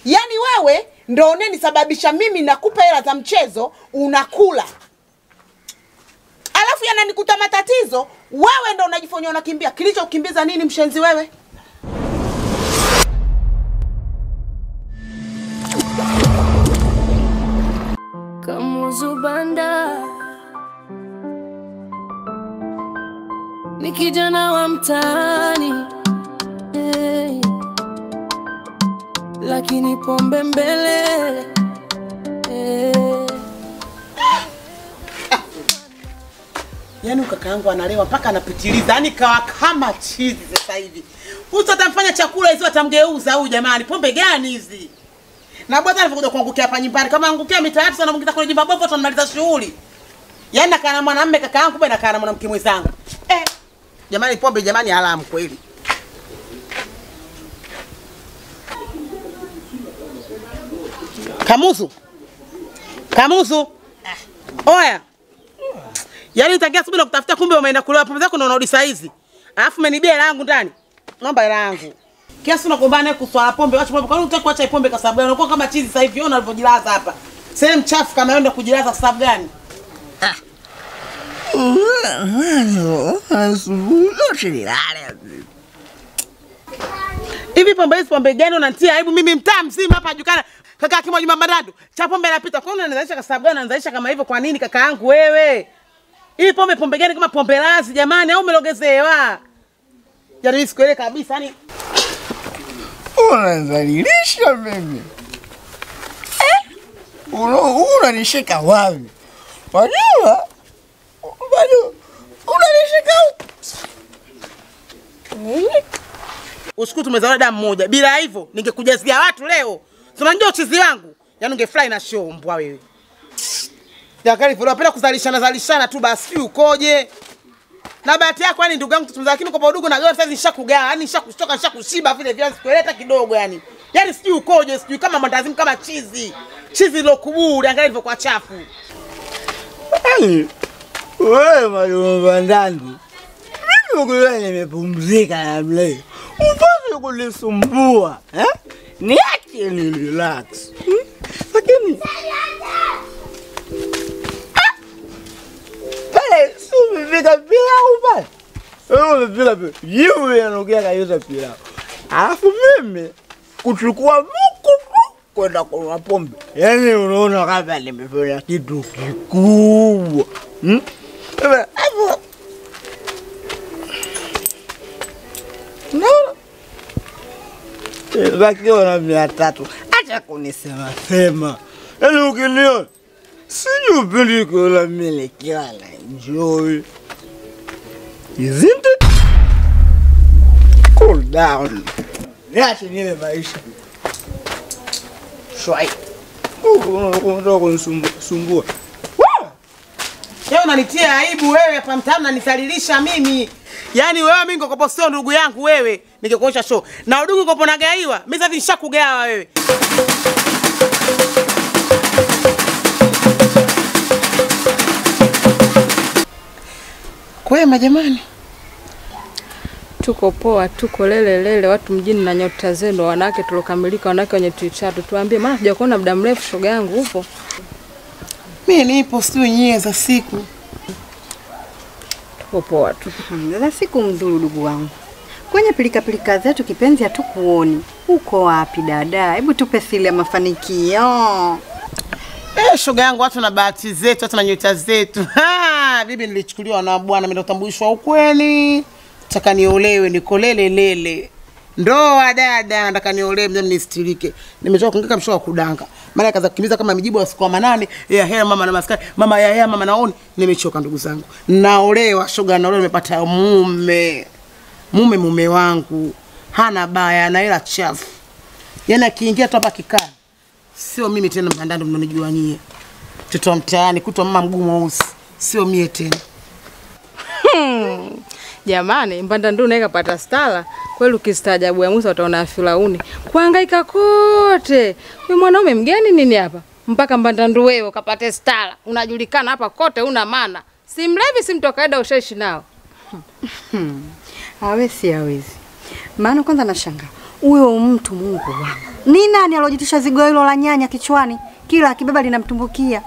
Yaani wewe ndio unenisababisha mimi nakupa hela za mchezo unakula. Alafu yananikuta matatizo, wewe ndio unajifanya unakimbia. Kilichokimbiza nini mshenzi wewe? Kamuzu banda ni kijana wa mtaani, hey. Lakini pombe mbele, hey. Yaani kakaangu analewa mpaka anapitiliza, yaani kawa kama chizi sasa hivi. Huyu atamfanya chakula hizo atamgeuza huyu jamani. Pombe gani hizi? Na bwana alivyokuja kuangukia hapa nyumbani kama angukia mitatu sana mwingine kwenye jumba bovu tunamaliza shughuli. Yaani kana mwanamume kakaangu kumbe na kana mwanamke mwenzangu. Jamani pombe jamani haramu kweli. Kamuzu. Kamuzu. Oya. Yaani nitakia subiri kutafuta kumbe umeenda kulewa pombe zako ndio unarudi saa hizi. Alafu umenibia hela yangu ndani. Naomba hela yangu. Kiasi unagombana naye kuswala pombe, wacha pombe. Kwa nini unataka kuacha pombe kwa sababu unakuwa kama chizi sasa hivi unaona alivyojilaza hapa. Sehemu chafu kama yenda kujilaza kwa sababu gani? Hivi pombe hizi pombe gani unanitia aibu mimi mtaa mzima hapa jukana kaka kimoja mama Dandu. Cha pombe inapita. Kwa nini unanizaisha kwa sababu gani unanizaisha kama hivyo kwa nini kaka yangu wewe? Hii pombe gani kama pombe lazi jamani au umelogezewa? Yaani sikuelewi kabisa yani. Unanizalilisha mimi. Unanishika wapi? Wajua? Bado unanishika. Usiku tumezaliwa damu moja. Bila hivyo ningekujazia watu leo. Unajua uchizi wangu. Yaani ungefly na show mbwa wewe. Yakali unapenda kuzalishana tu basi ukoje? Na bahati yako yani ndugu yangu tutumza lakini kwa udugu na gari sasa nishakugaa. Yaani nishakuchoka nishakushiba vile vile sikuleta kidogo yani. Yaani sijui ukoje, sijui kama mandazimu kama chizi. Chizi lokuburi angalia ilivyo kwa chafu. Yaani wewe Malume Ndandu. Mimi ukiwa nimepumzika na mle. Upasi kunisumbua, niache ni relax. Lakini pale umefika pilau pale. Wewe umefika pilau. Yeye anaongea kaisa pilau. Alafu mimi kuchukua buku kwenda kunywa pombe. Yaani unaona kama nimefanya kitu kikubwa. Hapo. No. Bakiona 300. Acha kunisema sema. Yaani ukiniona sijui upendi kula mimi kila enjoy. Isn't it? Cool down. Niache niwe maisha. Shwai. Unataka kunisumbua. Wewe unanitia aibu wewe hapa mtaani unanisalilisha mimi. Yaani wewe mimi ningekupostia ndugu yangu wewe ningekuosha show. Na ndugu uko nagaiwa, mimi sasa nishakugawa wewe. Kwema jamani. Tuko poa, tuko lele watu mjini na nyota zenu wanawake tulokamilika wanawake wenye tuichatu. Tuambie maana sijakuona muda mrefu shoga yangu upo. Mimi nipo sio nyie za siku. Tuko poa tu. Za siku mzuri ndugu wangu. Kwenye pilika zetu kipenzi hatukuoni. Uko wapi dada? Hebu tupe siri ya mafanikio. Shoga yangu watu na bahati zetu, watu na nyota zetu. Bibi nilichukuliwa na bwana mimi utambulishwa ukweli. Nataka niolewe nikolele lele. Ndoa dada nataka niolewe mimi nistirike. Nimetoka kungeka mshoa kudanga. Maana kaza kukimbiza kama mijibu ya siku wa manane, ya hea mama na maskari, mama ya hea mama naoni, nimechoka ndugu zangu. Naolewa shoga naolewa nimepata mume. Mume wangu hana baya na hela chafu. Yaani akiingia tu hapa kikaa. Sio mimi tena Mbandando mnanijua nyie. Mtoto mtaani kutwa mama mguu mweusi. Sio mie tena. Jamani Mbandando naye kapata stala. Kweli ukistaajabu ya Musa utaona Firauni. Kuhangaika kote. Wewe mwanaume mgeni nini hapa? Mpaka Mbandando wewe ukapate stala. Unajulikana hapa kote una maana. Si mlevi si mtu kaida ushaishi nao. Hawezi. Maana kwanza nashangaa. Huyo mtu Mungu wangu. Ni nani alojitisha zigo hilo la nyanya kichwani? Kila akibeba linamtumbukia.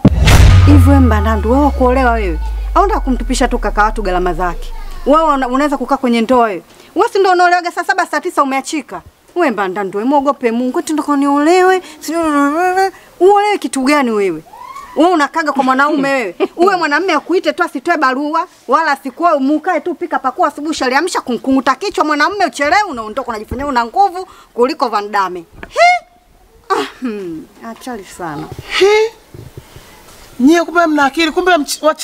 Hivyo Mbandandu wewe kuolewa wewe? Au unataka kumtupisha tu kaka watu gharama zake? Wewe unaweza kukaa kwenye ndoa wewe? Wewe si ndio unaolewa saa 7 saa 9 umeachika? Wewe Mbandandu wewe muogope Mungu eti ndoko niolewe. Uolewe kitu gani wewe? Wewe unakaga kwa mwanaume wewe. Uwe mwanamume akuite tu asitoe barua wala asikuwe umukae tu pika pakua asubuhi shaliamsha kunkunguta kichwa mwanamume uchelewe unaondoka unajifanyia una nguvu kuliko Van Damme. Achali sana. Nyie kumbe mna akili, kumbe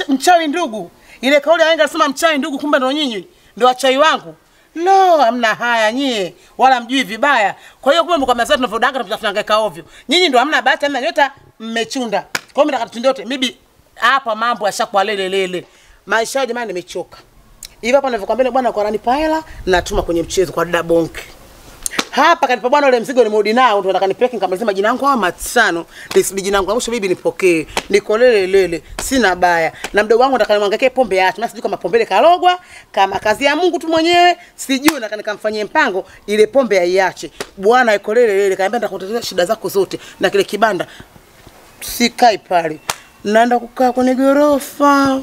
mchawi ndugu. Ile kauli aenga alisema mchawi ndugu, kumbe ndo nyinyi ndio wachawi wangu. Lo, hamna haya nyie, wala mjui vibaya. Kwa hiyo kumbe mko mazoea tunavodanga tunahangaika ovyo. Nyinyi ndio hamna bahati, hamna nyota, mmechunda. Kwa hiyo mtaka tundote, mimi hapa mambo yashakuwa lele. Maisha ya jamani nimechoka. Hivi hapa ninavyokuambia bwana kwa ananipa hela, natuma kwenye mchezo kwa dada Bonke. Hapa kanipa bwana ule mzigo nimerudi nao, ndio nataka nipeke nikamsema jina langu ama Matsano, nisibidi jina langu mwisho bibi nipokee. Niko lele, sina baya. Na mdogo wangu nataka nimwangekee pombe yake. Mimi sijui kama pombe kalogwa, kama kazi ya Mungu tu mwenyewe, sijui nataka nikamfanyie mpango ile pombe aiache. Bwana iko lele, kaambia nitakutetea shida zako zote na kile kibanda. Sikai pale. Naenda kukaa kwenye gorofa.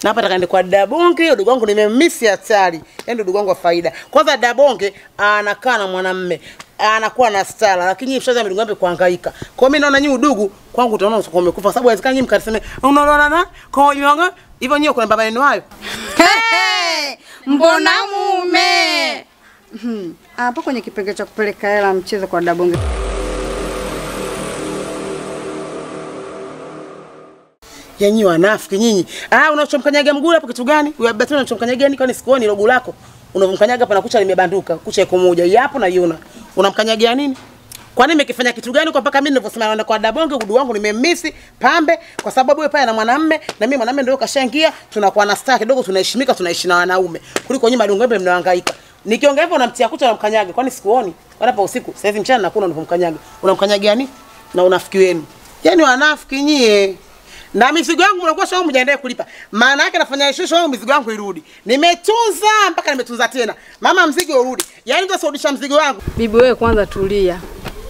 Na hapa nataka kwa Dabonge, ndugu wangu nimemisi hatari. Yaani ndugu wangu wa faida. Kwanza Dabonge anakaa na mwanamume, anakuwa na stara, lakini mshaza ndugu wangu kuhangaika. Kwa mimi naona nyinyi udugu kwangu utaona umekufa sababu haiwezekani nyinyi mkaseme unaona na kwa hiyo hivyo nyinyi kuna maneno hayo. Mbona mume? Hapo kwenye kipengele cha kupeleka hela mchezo kwa Dabonge. Nyinyi wanafiki nyinyi. Unachomkanyaga mguu hapo kitu gani? Wewe batana unachomkanyaga nini kwani sikuoni logo lako? Unavomkanyaga hapa na kucha limebanduka, kucha iko moja. Hapo naiona. Unamkanyagia nini? Kwani nimekifanya kitu gani kwa mpaka mimi nilivyosema naenda kwa Dabonge udu wangu nimemisi pambe kwa sababu wewe pale na mwanamume na mimi mwanamume ndio kashaingia tunakuwa na star kidogo tunaheshimika tunaishi na wanaume. Kuliko nyinyi madongombe mnahangaika. Nikiongea hivyo unamtia kucha na mkanyaga kwani sikuoni? Wala pa usiku. Sasa hivi mchana nakuna unavomkanyaga. Unamkanyagia nini? Na unafiki wenu. Yaani wanafiki nyie. Na mizigo yangu mnakuwa shao mjiandae kulipa. Maana yake nafanya shosho wangu mizigo yangu irudi. Nimetunza mpaka nimetunza tena. Mama mzigo urudi. Yaani utasirudisha mzigo wangu. Bibi wewe kwanza tulia.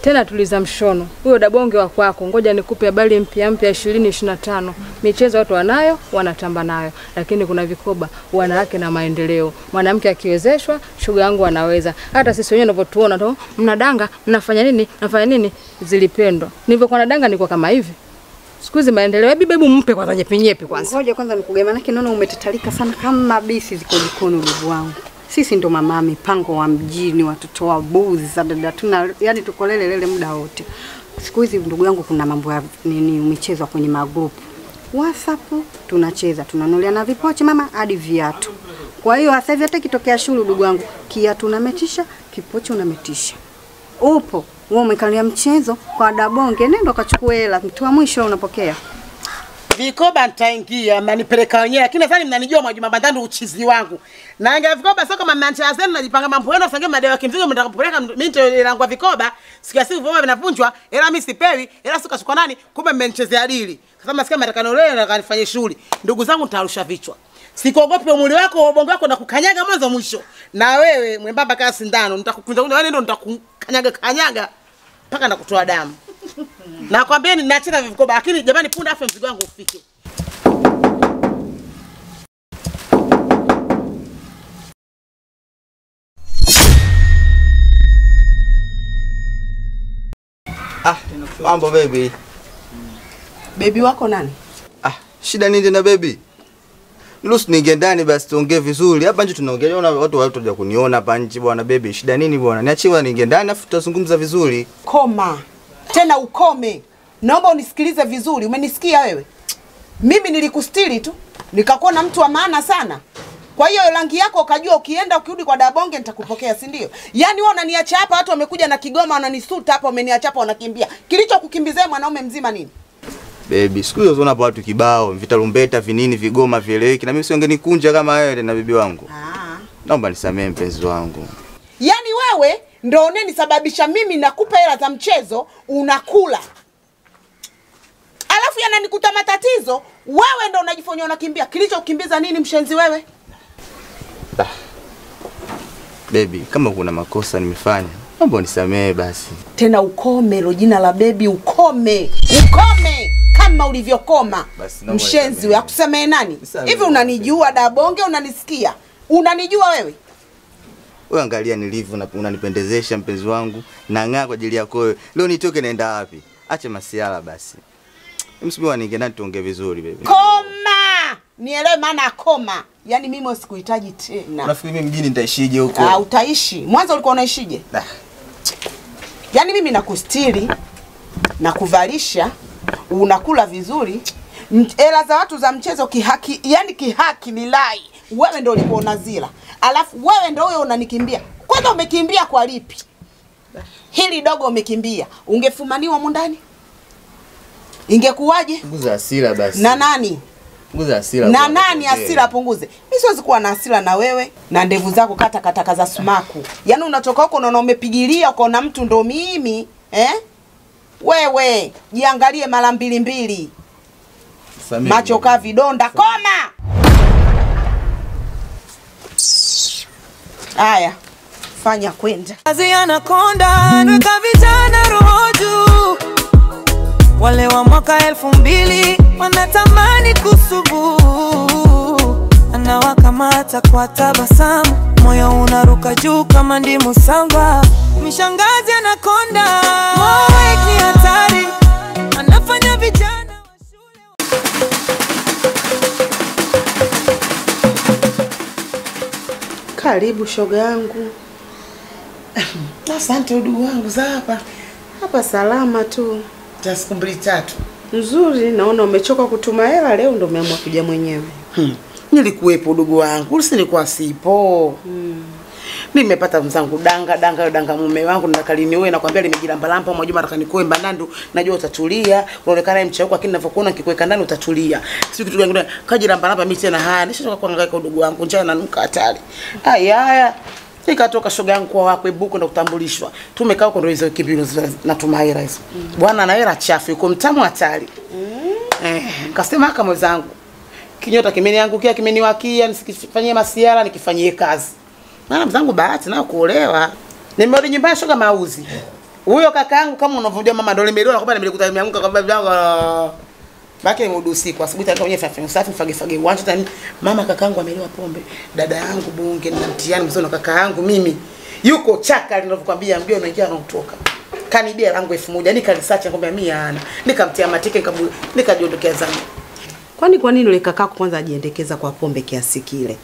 Tena tuliza mshono. Huyo Dabonge wa kwako. Ngoja nikupe habari mpya 2025. Michezo watu wanayo, wanatamba nayo. Lakini kuna vikoba wanawake na maendeleo. Mwanamke akiwezeshwa, shuga yangu anaweza. Hata sisi wenyewe tunavyotuona tu, mnadanga, mnafanya nini? Zilipendwa. Nilivyokuwa nadanga nilikuwa kama hivi. Siku hizi maendeleo bibi hebu mpe kwanza nyepe kwanza. Ngoja kwanza nikugema manake naona umetetalika sana kama bisi ziko jikoni ndugu wangu. Sisi ndo mama mipango wa mjini watoto wa buzi za dada tuna yani tuko lele muda wote. Siku hizi ndugu yangu kuna mambo ya nini umechezwa kwenye magrupu. WhatsApp tunacheza tunanulia na vipochi mama hadi viatu. Kwa hiyo sasa hivi hata kitokea shule ndugu wangu kiatu unametisha, kipochi unametisha. Upo wewe umekalia mchezo kwa Dabonge nenda kachukue hela mtu wa mwisho unapokea. Vikoba nitaingia mnanipeleka wenyewe lakini nadhani mnanijua Mwajuma Mbandandu uchizi wangu. Na inga vikoba sio kama mnancha zenu najipanga mambo yenu sange madai kimzigo mtaka kupeleka mimi ndio vikoba sikia siku vikoba vinavunjwa ila mimi sipewi ila sikachukua nani kumbe mmenichezea dili. Sasa masikia nataka noleo na kanifanyie shughuli. Ndugu zangu nitarusha vichwa. Sikuogope mwili wako ubongo wako na kukanyaga mwanzo mwisho. Na wewe mwembamba kama sindano nitakukunja wewe ndio nitakukanyaga mpaka nakutoa damu. Na kwambia ninacheza vikoba lakini jamani punda afa mzigo wangu ufike. Mambo baby. Baby wako nani? Shida nini na baby? Niruhusu niingie ndani basi tuongee vizuri. Hapa nje tunaongea watu watakuja kuniona hapa nje bwana baby. Shida nini bwana? Niachiwa niingie ndani afu tutazungumza vizuri. Koma. Tena ukome. Naomba unisikilize vizuri. Umenisikia wewe? Mimi nilikustiri tu. Nikakuona mtu wa maana sana. Kwa hiyo rangi yako ukajua ukienda ukirudi kwa Dabonge nitakupokea, si ndio? Yaani wewe unaniacha hapa watu wamekuja na Kigoma wananisuta hapa umeniacha hapa wanakimbia. Kilichokukimbizea mwanaume mzima nini? Baby, siku hizo unaona watu kibao, vitarumbeta, vinini, vigoma, vieleweki na mimi siongenikunja kama wewe na bibi wangu. Naomba nisamee mpenzi wangu. Yaani wewe ndio unenisababisha mimi nakupa hela za mchezo unakula. Alafu yananikuta matatizo, wewe ndio unajifanya unakimbia. Kilichokukimbiza nini mshenzi wewe? Baby, kama kuna makosa nimefanya, Naomba unisamehe basi. Tena ukome lo jina la baby ukome. Ukome kama ulivyokoma. Mshenzi wewe akusamehe nani? Hivi unanijua Dabonge unanisikia? Unanijua wewe? Wewe angalia nilivyo na unanipendezesha mpenzi wangu. Nang'aa kwa ajili yako wewe. Leo nitoke naenda wapi? Acha masiala basi. Msibiwa ningeenda tuongee vizuri baby. Koma! Nielewe maana koma. Yaani mimi usikuhitaji tena. Unafikiri mimi mjini nitaishije huko? Utaishi. Mwanzo ulikuwa unaishije? Yaani mimi nakustiri, nakuvalisha, unakula vizuri. Hela za watu za mchezo kihaki, yani kihaki nilai. Wewe ndio ulikuwa unazila. Alafu wewe ndio wewe unanikimbia. Kwanza umekimbia kwa lipi? Hili dogo umekimbia. Ungefumaniwa mundani? Ingekuwaje? Punguza hasira basi. Na nani? Punguza hasira. Na nani hasira punguze? Mimi siwezi kuwa na hasira na wewe na ndevu zako kata za sumaku. Yaani unatoka huko unaona umepigilia ukaona mtu ndo mimi, Wewe, jiangalie mara mbili. Macho ka vidonda, koma. Aya. Fanya kwenda. Kazi anakonda, nweka vijana roho juu. Wale wa mwaka 2000 wanatamani kusubu. Anawakamata kwa tabasamu, moyo unaruka juu kama ndimu samba. Mishangazi anakonda, moyo ni hatari, anafanya vijana wa shule. Karibu shoga yangu. Asante udugu wangu za hapa. Hapa salama tu. Ta siku 2-3. Nzuri, naona umechoka kutuma hela leo ndo umeamua kuja mwenyewe. Nilikuwepo udugu wangu, usinikuwa sipo. Nimepata mzangu danga mume wangu ndakalini wewe nakwambia limejilamba lampa Mwajuma atakanikoe Mbandandu, najua utatulia. Unaonekana mchauko lakini ninavyokuona nikikuweka ndani utatulia. Sio kitu gani kajilamba lampa mimi tena haya. Nishotoka kuhangaika udugu wangu, njaa inanuka hatari. Haya. Nikatoka shoga yangu kwa wakwe buku ndo kutambulishwa. Tumekaa huko ndo hizo kibilo na tumaira hizo. Bwana na hela chafu yuko mtamu hatari. Nikasema kama mwenzangu. Kinyota kimeniangukia kimeniwakia nisikifanyie masiara nikifanyie kazi. Maana mzangu bahati na kuolewa. Nimerudi nyumbani shoga mauzi. Huyo kakaangu kama unavyojua mama ndo nimeelewa kwamba nimelikuta nimeanguka kwa babu yangu. Baki muda usiku asubuhi tena kwenye fafanya usafi fage uwanja tani mama kakaangu amelewa pombe. Dada yangu bunge na mtiani mzono kakaangu mimi. Yuko chaka ninavyokuambia mgeo unaingia na kutoka. Kanibia langu 1000 nikalisacha ngombe 100 nikamtia matike nikajiondokea zangu. Kwa nini yule kakako kwanza ajiendekeza kwa pombe kiasi kile?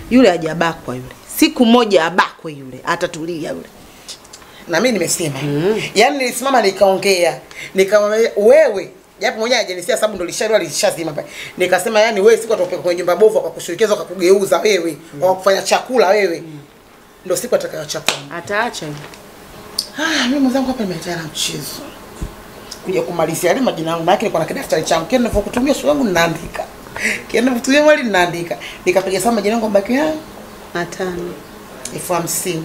Yule hajabakwa yule. Siku moja abakwe yule, atatulia yule. Na mimi nimesema. Yaani nilisimama nikaongea. Nikamwambia wewe, japo mwenyewe hajanisia sababu ndo lishazima pale. Nikasema yani wewe siku atopeka kwenye nyumba bovu kwa kushirikiza kwa kugeuza wewe, kwa kufanya chakula wewe. Ndio siku atakayochapa. Ataacha. Mimi mwanangu hapa nimetayari mchezo. Kuja kumalizia ile majina yangu maana nilikuwa na kidaftari changu kile ninavyokutumia sio yangu ninaandika. Kile ninavyotumia wali ninaandika. Nikapiga sama majina yangu baki 5 50.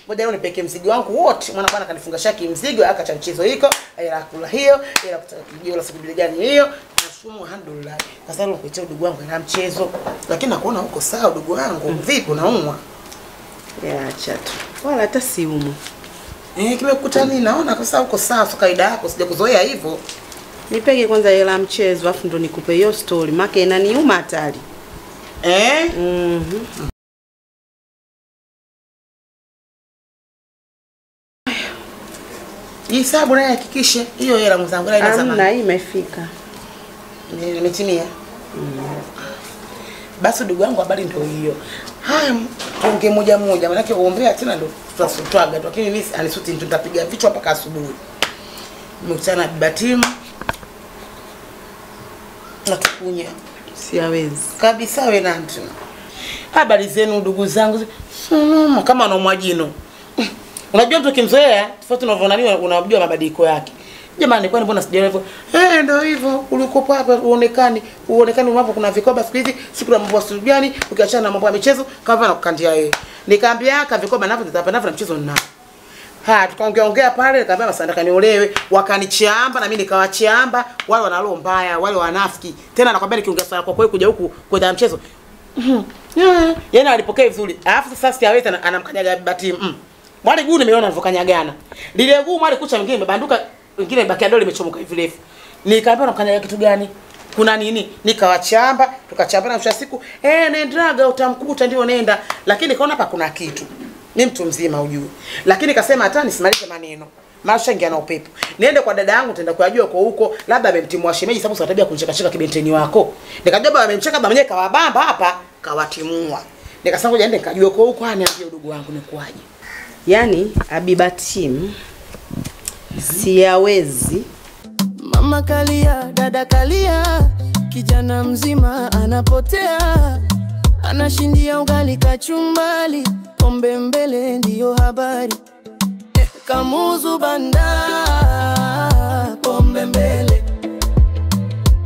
Ngoja leo nipeke mzigo wangu wote. Mwana bwana kanifunga shaki mzigo akacha mchezo hiko, ila kula hiyo, ila kutajio la siku gani hiyo. Nashumu alhamdulillah. Sasa leo kuitia udugu wangu na mchezo. Lakini nakuona huko sawa udugu wangu. Vipi unaumwa? Acha tu. Wala hata siumu. Kimekuta nini naona kwa sababu uko sawa sio kaida yako sija kuzoea hivyo. Nipege kwanza hela mchezo afu ndo nikupe hiyo story. Maana inaniuma hatari. Hesabu naye hakikishe hiyo hela mzangu ile zamani. Hamna, hii imefika. Nimetimia. Basi ndugu wangu habari ndio hiyo. Haya tuongee moja maana yake uombea tena ndio tutasutwaga tu. Lakini mimi alisuti ndio nitapiga vichwa mpaka asubuhi. Nimekutana na Batimu. Natukunya. Siawezi. Kabisa wewe nantu. Habari zenu ndugu zangu. Kama na mwajino. Unajua mtu kimzoea tofauti unavyonani unajua mabadiliko yake. Jamani kwani mbona sijaelewa hivyo? Ndio hivyo ulikopo hapa uonekane mambo kuna vikoba siku hizi siku na mambo ya gani ukiachana na mambo ya michezo kama na kukandia yeye. Nikamwambia ka vikoba navyo nitapenda na mchezo nina. Tukaongea pale nikamwambia masandaka niolewe wakanichiamba na mimi nikawachiamba wale wana roho mbaya wale wanafiki. Tena nakwambia nikiongea swala kwa kweli kuja huku kwenda mchezo Yaani alipokea vizuri. Alafu sasa siaweza anamkanyaga bati. Mwali guu nimeona alivyokanyagana. Lile guu mwali kucha mwingine imebanduka, wengine baki dole limechomoka hivi refu. Nikaambia unamkanyaga kitu gani? Kuna nini? Nikawachamba, tukachambana mwisho siku, nendaga utamkuta ndio nenda. Lakini kaona hapa kuna kitu. Ni mtu mzima ujue. Lakini kasema hata nisimalize maneno. Maisha ingia na upepo. Niende kwa dada yangu tenda kujua kwa huko, labda amemtimua shemeji sababu satabia kuncheka cheka kibenteni wako. Nikajua baba amemcheka baba mwenyewe kawabamba hapa, kawatimua. Nikasema ngoja niende nikajue kwa huko aniambie udugu wangu ni kwaje. Yaani Habiba Team siyawezi. Mama kalia, dada kalia, kijana mzima anapotea, anashindia ugali kachumbali, pombe mbele ndiyo habari. Kamuzu banda, pombe mbele,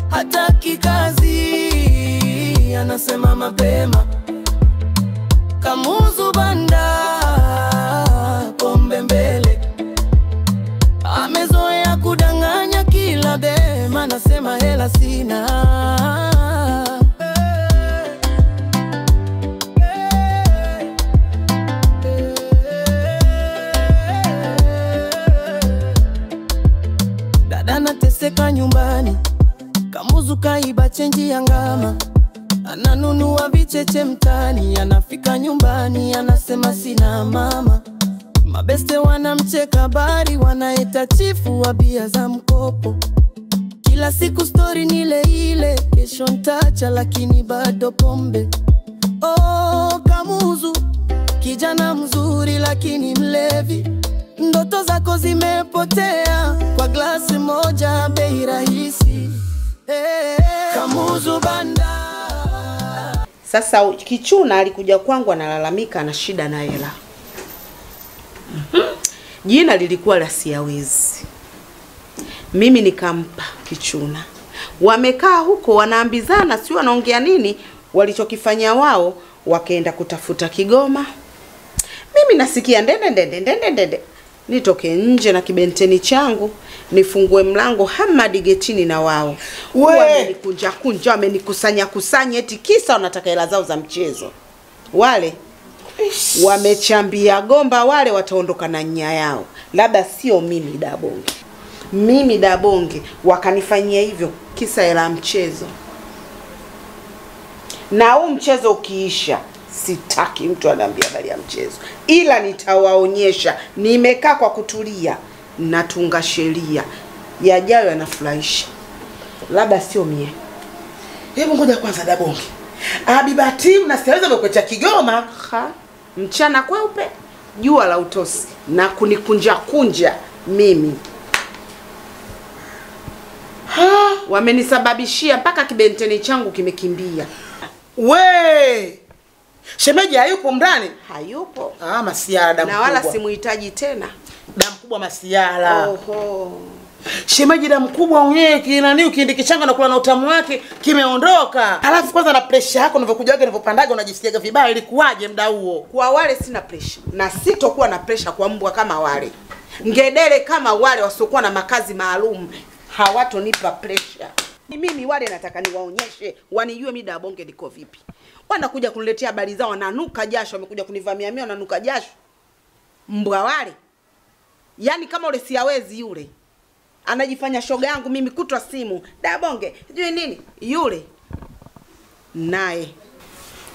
hataki kazi, anasema mapema. Kamuzu banda, pombe mbele, amezoea kudanganya kila bema, anasema hela sina. Dada anateseka nyumbani, Kamuzu kaiba chenji ya ngama, ananunua vicheche mtani, anafika nyumbani anasema sina mama. Mabeste wanamcheka bari, wanaita chifu wa bia za mkopo. Kila siku story nile ile, kesho ntacha lakini bado pombe. Oh Kamuzu, kijana mzuri lakini mlevi, ndoto zako zimepotea kwa glasi moja bei rahisi. Kamuzu banda. Sasa Kichuna alikuja kwangu analalamika ana shida na hela. Jina lilikuwa la Siyawezi. Mimi nikampa Kichuna. Wamekaa huko wanaambizana, si wanaongea nini, walichokifanya wao wakaenda kutafuta Kigoma. Mimi nasikia ndende. Nitoke nje na kibenteni changu, nifungue mlango Hamadi getini na wao. Wamenikunja, wamenikusanya eti kisa wanataka hela zao za mchezo. Wale wamechambia gomba, wale wataondoka na nya yao. Labda sio mimi Dabonge. Mimi Dabonge wakanifanyia hivyo kisa hela mchezo. Na huu mchezo ukiisha, sitaki mtu anaambia habari ya mchezo. Ila nitawaonyesha, nimekaa kwa kutulia, natunga sheria. Yajayo yanafurahisha. Labda sio mie. Hebu ngoja kwanza Dabonge. Habiba Team na Siyawezi wamekuletea Kigoma. Mchana kweupe, jua la utosi na kunikunja mimi. Wamenisababishia mpaka kibenteni changu kimekimbia. Shemeji hayupo ndani? Hayupo. Masiara damu kubwa. Na wala simuhitaji tena. Damu kubwa Masiara. Oho. Shemeji damu kubwa mwenyewe kinani ukiindi kichanga na kula na utamu wake kimeondoka. Alafu kwanza na pressure yako unavyokuja unavyopandaga unajisikiaga vibaya, ilikuwaje muda huo? Kwa wale sina pressure. Na sitokuwa na pressure kwa mbwa kama wale. Ngedere kama wale wasiokuwa na makazi maalum hawatonipa pressure. Mimi wale nataka niwaonyeshe, wanijue mimi Dabonge niko vipi. Wanakuja kuniletea habari zao, wananuka jasho, wamekuja kunivamia mimi wananuka jasho. Mbwa wale. Yaani kama ule Siyawezi yule. Anajifanya shoga yangu mimi kutwa simu. Dabonge, sijui nini? Yule. Naye.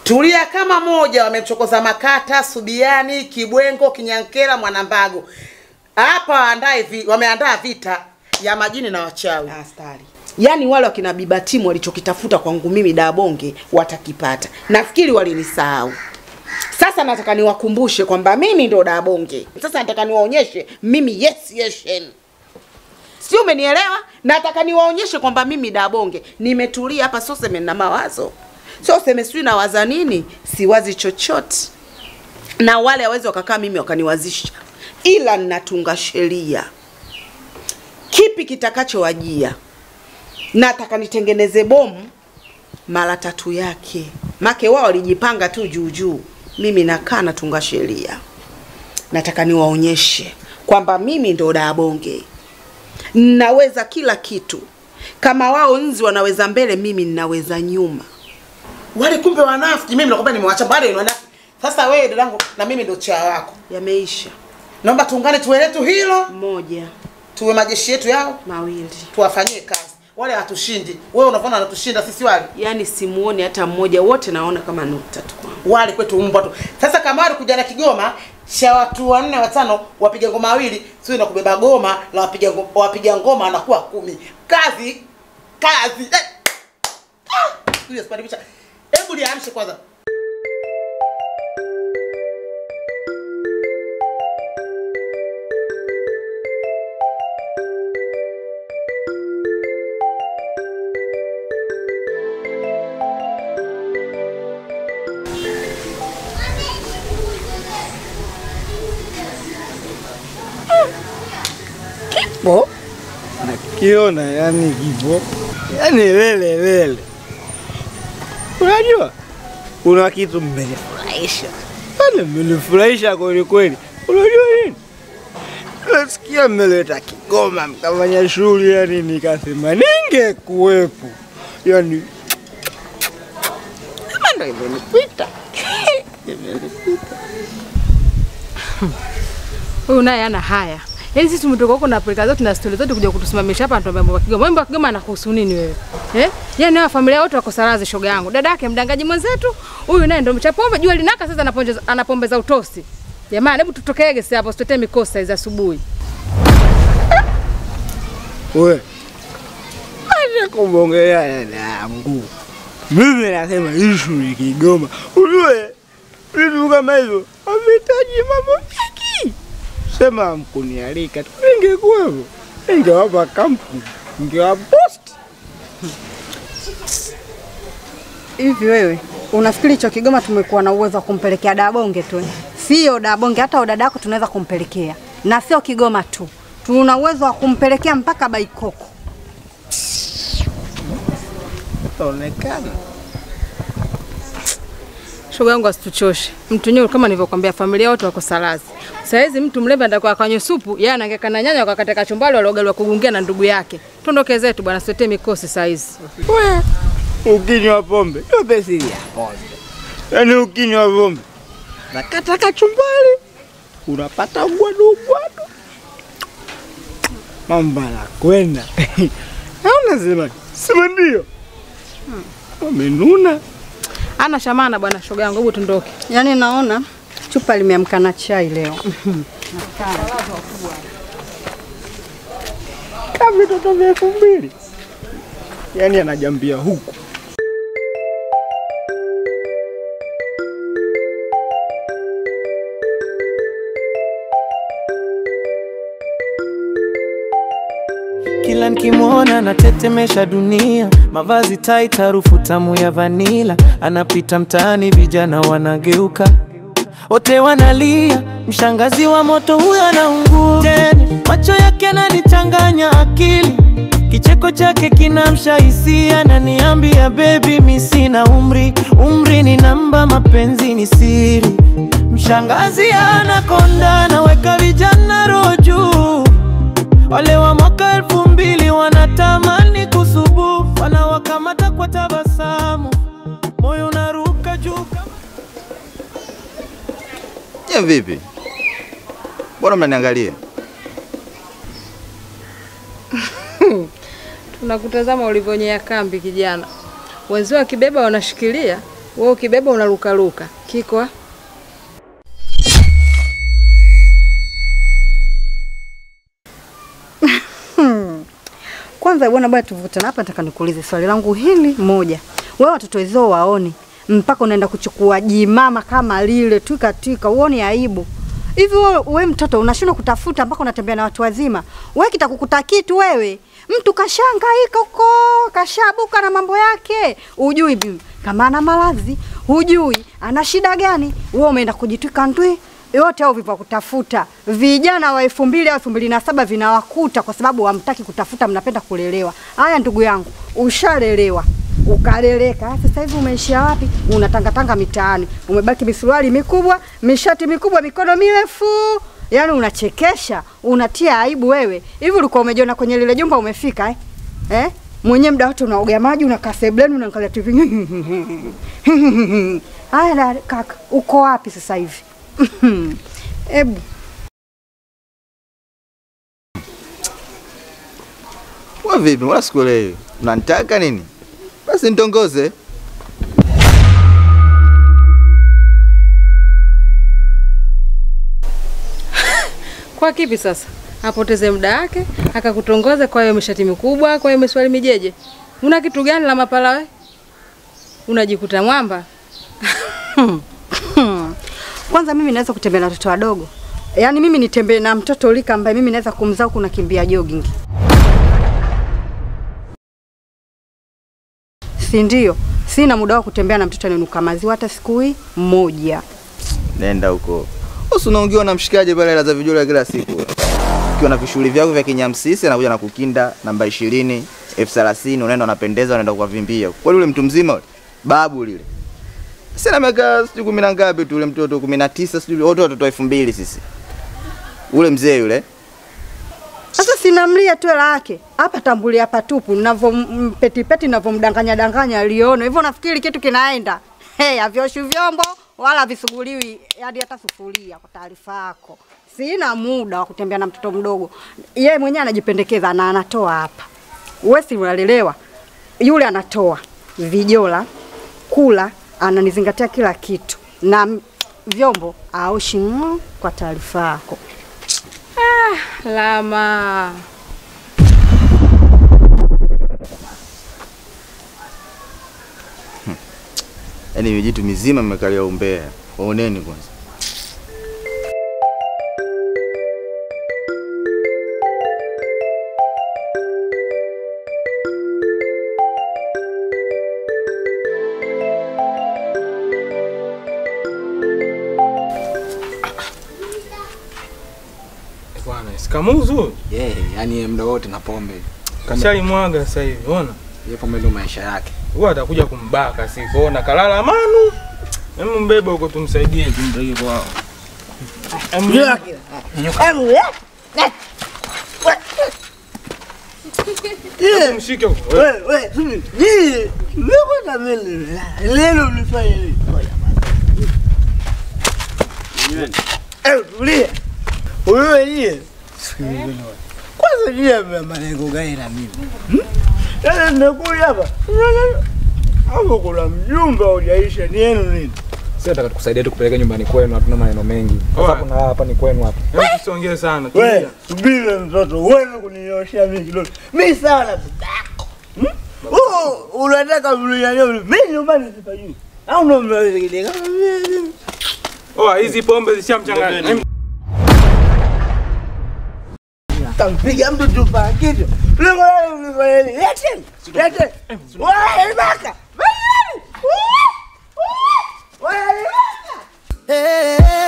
Tulia kama moja, wamemchokoza Makata, Subiani, Kibwengo, Kinyankela, Mwanambago. Hapa wameandaa vita ya majini na wachawi. Astari. Yaani wale wakina Habiba Team walichokitafuta kwangu mimi Dabonge watakipata. Nafikiri walinisahau. Sasa nataka niwakumbushe kwamba mimi ndo Dabonge. Sasa nataka niwaonyeshe mimi yes. Sio, umenielewa? Nataka niwaonyeshe kwamba mimi Dabonge nimetulia hapa, sio sema na mawazo. Sio sema sio na waza nini, siwazi chochote. Na wale hawezi wakakaa mimi wakaniwazisha. Ila ninatunga sheria. Kipi kitakachowajia? Nataka nitengeneze bomu mara 3 yake. Make wao walijipanga tu juu. Mimi nakaa natunga sheria. Nataka niwaonyeshe kwamba mimi ndo Dabonge. Naweza kila kitu. Kama wao nzi wanaweza mbele, mimi ninaweza nyuma. Wale kumbe wanafiki, mimi nakwambia nimewaacha wale ni wanafiki. Sasa wewe dadangu na mimi ndio cha wako. Yameisha. Naomba tuungane tuwe letu hilo. Moja. Tuwe majeshi yetu yao. Mawili. Tuwafanyie kazi. Wale hatushindi. Wewe unaona wanatushinda sisi wale. Yaani simuone hata mmoja, wote naona kama nukta tu. Wale kwetu mbwa tu. Sasa kama wale kuja na Kigoma, cha watu 4 5 wapiga ngoma wawili, sio na kubeba goma la wapiga ngoma anakuwa 10. Kazi. Huyo sipadibisha. Hebu liamshe kwanza. Kipo nakiona, yani kipo, yani lele. Unajua kuna kitu mmenifurahisha, yani mmenifurahisha kweli. Unajua nini? Nasikia mmeleta Kigoma mkafanya shughuli, yani nikasema ningekuwepo, yani kama ndio imenipita. Huyu naye ana haya. Yaani sisi tumetoka huko na peleka zote na story zote kuja kutusimamisha hapa ndio mambo ya Kigoma. Mambo ya Kigoma anakuhusu nini wewe? Yaani hawa familia wote wako Salazi shoga yangu. Dada yake mdangaji mwenzetu, huyu naye ndio mchapombe, jua linaka sasa anapombeza utosi. Jamani hebu tutokeege sasa hapo, usitete mikosa hizo asubuhi. Wewe. Aje kumbongelea yangu. Mimi nasema issue ni Kigoma. Unajua vitu kama hivyo havitaji mambo mengi. Sema mkunialika tu ningekuwepo. Ningewapa kampuni, ningewapost. Hivi wewe unafikiri hicho Kigoma tumekuwa na uwezo wa kumpelekea Dabonge tu? Sio Dabonge, hata dada yako tunaweza kumpelekea. Na sio Kigoma tu. Tuna uwezo wa kumpelekea mpaka Baikoko. Onekana. Shoga yangu asituchoshe. Mtu nyewe kama nilivyokuambia familia wote wako Salazi. Sasa hizi mtu mlembe ndako akanywe supu, yeye anangeka na nyanya akakata kachumbali wale ugali wa kugungia na ndugu yake. Tuondoke zetu bwana, sitetee mikosi saa hizi. Wewe ukinywa pombe, ndio pesa ya pombe. Yaani ukinywa pombe, nakata kachumbali, unapata ugwadu. Mambo yanakwenda. Hauna sema ndio. Amenuna. Ana shamana bwana shoga yangu, hebu tuondoke. Yaani naona chupa limeamka na chai leo. Kama mtoto wa 2000. Yaani anajambia huku. Kila nikimwona natetemesha dunia, mavazi tight, harufu tamu ya vanila, anapita mtaani vijana wanageuka, wote wanalia, mshangazi wa moto huyo anaungua. Macho yake yananichanganya akili, kicheko chake kinamsha hisia, ananiambia baby mimi sina umri ni namba, mapenzi ni siri. Mshangazi anakonda, naweka vijana roho juu, wale wa mwaka 2000 wanatamani kusubu, wanawakamata kwa tabasamu, moyo unaruka juu kama... Je, vipi? Bora mnaniangalia. Tunakutazama ulivyonyea kambi kijana. Wenzao kibeba wanashikilia, wewe ukibeba unaruka. Kiko Kwanza bwana tuvutana hapa, nataka nikuulize swali langu hili moja. Wewe watoto wenzao waone mpaka unaenda kuchukua jimama kama lile tukatika, uone aibu. Hivi wewe mtoto unashindwa kutafuta mpaka unatembea na watu wazima. Wewe kitakukuta kitu wewe. Mtu kashangaika huko, kashabuka na mambo yake. Hujui bibi kama ana maradhi, hujui ana shida gani. Wewe umeenda kujitwika ndwi. Yote hao vipo kutafuta. Vijana wa 2000 au 2007 vinawakuta kwa sababu hamtaki kutafuta, mnapenda kulelewa. Haya ndugu yangu, ushalelewa. Ukaleleka. Sasa hivi umeishia wapi? Unatangatanga mitaani. Umebaki misuruali mikubwa, mishati mikubwa, mikono mirefu. Yaani unachekesha, unatia aibu wewe. Hivi ulikuwa umejiona kwenye lile jumba umefika Mwenye muda wote unaoga maji, unakaa sebleni, unaangalia TV. Haya dada kaka, uko wapi sasa hivi? Ebu. Wewe vipi? Mbona sikuelewi? Unanitaka nini? Basi nitongoze. Kwa kipi sasa? Apoteze muda wake, akakutongoze kwa hiyo mishati mikubwa, kwa hiyo miswali mijeje. Una kitu gani la mapala we? Unajikuta mwamba? Kwanza mimi naweza kutembea na watoto wadogo. Yaani mimi nitembee na mtoto ulika ambaye mimi naweza kumzaa huku na kimbia jogging. Si ndio? Sina muda wa kutembea na mtoto ananuka maziwa hata siku hii moja. Nenda huko. Usi unaongea na mshikaje pale hela za vijolo kila siku. Ukiwa na vishughuli vyako vya kinyamsisi anakuja na kukinda namba 20, 30, unaenda unapendeza unaenda kuvimbia. Kwa yule mtu mzima yule, babu lile. Sina miaka 10 na ngapi tu yule mtoto 19 sijui wote watoto 2000 sisi. Ule mzee yule. Sasa sinamlia tu hela yake. Hapa tambulia hapa tupu ninavompetipeti ninavomdanganya danganya aliona. Hivyo nafikiri kitu kinaenda. Havyoshi vyombo wala visuguliwi hadi hata sufuria kwa taarifa yako. Sina muda wa kutembea na mtoto mdogo. Yeye mwenyewe anajipendekeza na anatoa hapa. Wewe si unalelewa. Yule anatoa vijola, kula, ananizingatia kila kitu. Na vyombo aoshi kwa taarifa yako. Lama. Yaani vijitu mizima mmekalia umbea. Waoneni kwanza. Bwana, sikamuzu. Yani muda wote na pombe. Kashali mwaga sasa hivi, unaona? Yeye pombe ndo maisha yake. Huwa atakuja kumbaka siku, ona kalala manu. Hemu mbebe huko tumsaidie tumtaki kwao. Mshike huko. Wewe, sumi. Leo na mimi. Leo nifanye nini? Tulia. Wewe yeye. Kwanza yeye malengo gani na mimi? Sasa nimekuja hapa. Hapo kuna mjumbe hujaisha ni yenu nini? Sasa nataka tukusaidie tu kupeleka nyumbani kwenu, hatuna maneno mengi. Sasa kuna hapa ni kwenu hapa. Hebu tusiongee sana. Wewe, subiri mtoto, wewe kunionyoshia mimi kidogo. Mimi sawa na babako. Unataka mlianyao mimi nyumbani sipajui. Au ndo mnaweza kama mimi. Hizi pombe zishamchanganya. Tampiga mtu chupa kitu. Lengo lako ulifanya nini? Lete. Wewe baka.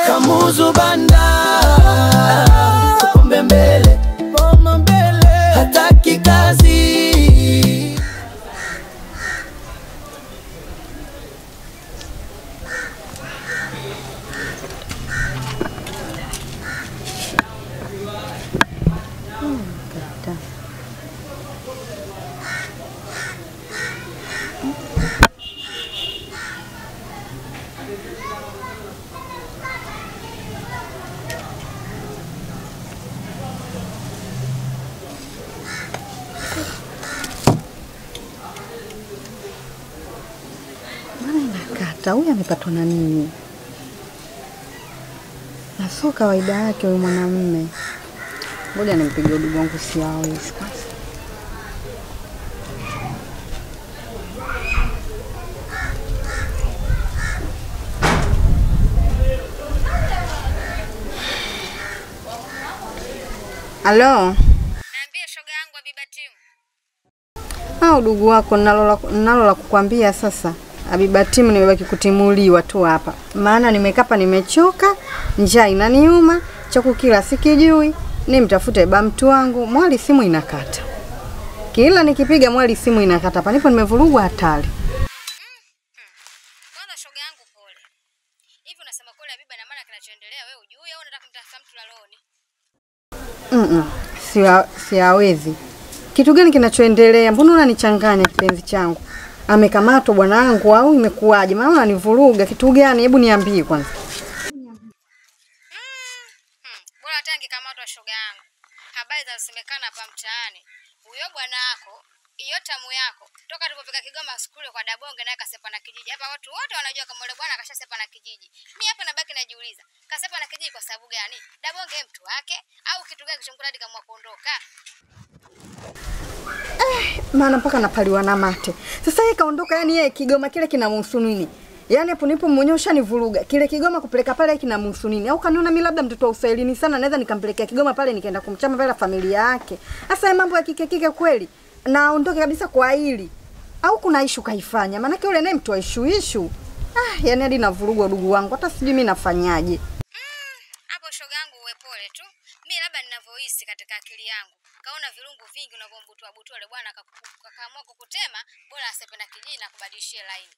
Kamuzu banda pombe mbele hataki kazi. Kata huyu amepatwa na nini? Na sio kawaida yake huyu mwanamume. Ngoja nimpige udugu wangu siawezi kwanza. Halo. Naambia shoga yangu Habiba Timu. Udugu wako nalo la kukwambia sasa. Habiba Timu nimebaki kutimuliwa tu hapa. Maana nimekapa nimechoka, njaa inaniuma, cha kukila sikijui, nimtafute ba mtu wangu, mwali simu inakata. Kila nikipiga mwali simu inakata. Hapa nipo nimevurugwa hatari. Kwanza shoga yangu pole. Hivi unasema pole Habiba na maana kinachoendelea wewe hujui au unataka kumtafuta mtu la loni? Siawezi. Kitu gani kinachoendelea? Mbona unanichanganya kipenzi changu? Amekamatwa bwanangu au imekuwaje? Maana unanivuruga. Kitu gani? Hebu niambie kwanza. Bora hata angekamatwa shoga yangu. Habari zinasemekana hapa mtaani. Huyo bwana wako, hiyo tamu yako, toka tulipofika Kigoma skule kwa Dabonge naye kasepa na kijiji. Hapa watu wote wanajua kama yule bwana kashasepa na kijiji. Mimi hapa nabaki najiuliza, kasepa na kijiji kwa sababu gani? Dabonge mtu wake au kitu gani kilichomkuta hadi kama kuondoka? Maana mpaka napaliwa na mate. Sasa yeye kaondoka, yani yeye Kigoma kile kinamhusu nini? Yaani hapo nipo mwenyewe ushanivuruga. Kile Kigoma kupeleka pale kinamhusu nini? Au kaniona mimi labda mtoto wa Uswahilini sana naweza nikampelekea Kigoma pale nikaenda kumchama pale familia yake. Sasa mambo ya kike kweli. Na aondoke kabisa kwa hili. Au kuna issue kaifanya? Maana yule naye mtu wa issue. Yani hadi navurugwa ndugu wangu. Hata sijui mimi nafanyaje. Hapo shoga yangu uwe pole tu. Mimi labda ninavyohisi katika akili yangu. Kaona virungu vingi unavombutua yule bwana akaamua kukutema, bora asepe na kijiji na kubadilishia laini.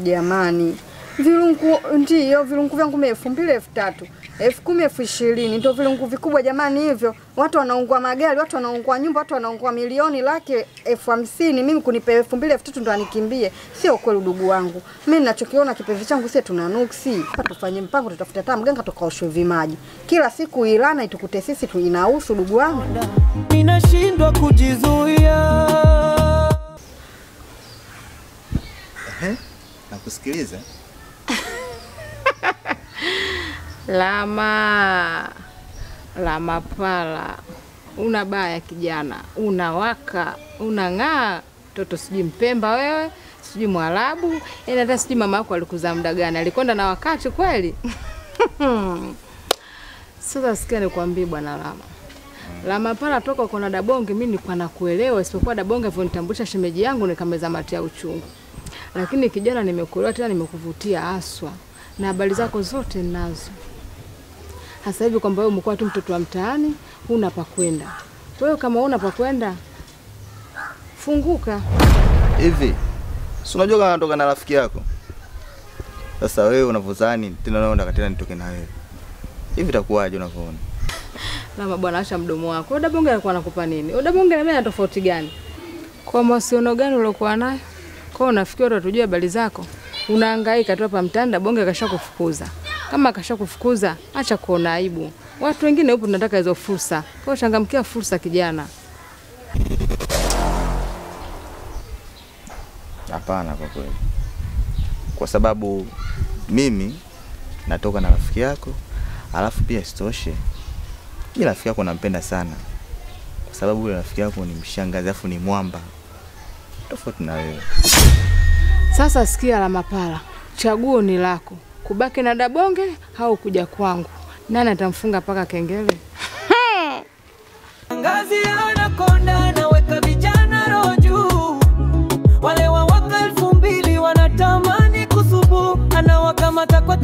Jamani. Virungu ndio virungu vyangu 2000, 3000, 10,000, 20,000 ndio virungu vikubwa jamani hivyo. Watu wanaungua magari, watu wanaungua nyumba, watu wanaungua milioni, laki 50,000, mimi kunipa 2000, 3000 ndo anikimbie. Sio kweli ndugu wangu. Mimi ninachokiona kipenzi changu sisi tuna nuksi. Hapa tufanye mpango, tutafute hata mganga tukaoshwe vimaji. Kila siku ilana itukute sisi tu inahusu ndugu wangu. Ninashindwa kujizuia. Nakusikiliza. Lama pala. Una baya kijana, unawaka, unang'aa. Toto sijui Mpemba wewe, sijui Mwarabu, hata sijui mama yako alikuzaa muda gani. Alikwenda na wakati kweli? Sasa sikia nikwambie bwana Lama pala toka kwa Dabonge mimi nilikuwa nakuelewa, isipokuwa Dabonge alivonitambulisha shemeji yangu nikameza mate ya uchungu. Lakini kijana nimekuelewa tena, nimekuvutia aswa. Na habari zako zote ninazo. Hasa hivi kwamba wewe umekuwa tu mtoto wa mtaani, huna pa kwenda. Wewe kama huna pa kwenda, funguka. Hivi, si unajua kama natoka na rafiki yako? Sasa wewe unavozani tena unaenda tena nitoke na wewe. Hivi itakuwaje unavyoona? Lama bwana acha mdomo wako. Dabonge alikuwa anakupa nini? Dabonge na mimi ana tofauti gani? Kwa mahusiano gani uliokuwa naye? Kwa unafikiri watu watujue habari zako? Unahangaika tu hapa mtaani, Dabonge kashakufukuza. Kama kashakufukuza, acha kuona aibu. Watu wengine hupo tunataka hizo fursa. Kwa changamkia fursa kijana. Hapana kwa kweli. Kwa sababu mimi natoka na rafiki yako, alafu pia sitoshe. Mimi rafiki yako nampenda sana. Kwa sababu yule rafiki yako ni mshangazi afu ni mwamba. Tofauti na wewe. Sasa sikia Lama pala. Chaguo ni lako. Kubaki na Dabonge au kuja kwangu. Nani atamfunga paka kengele? Ngazi anakonda naweka vijana roho juu. Wale wa mwaka 2000 wanatamani kusubu, anawakamata kwa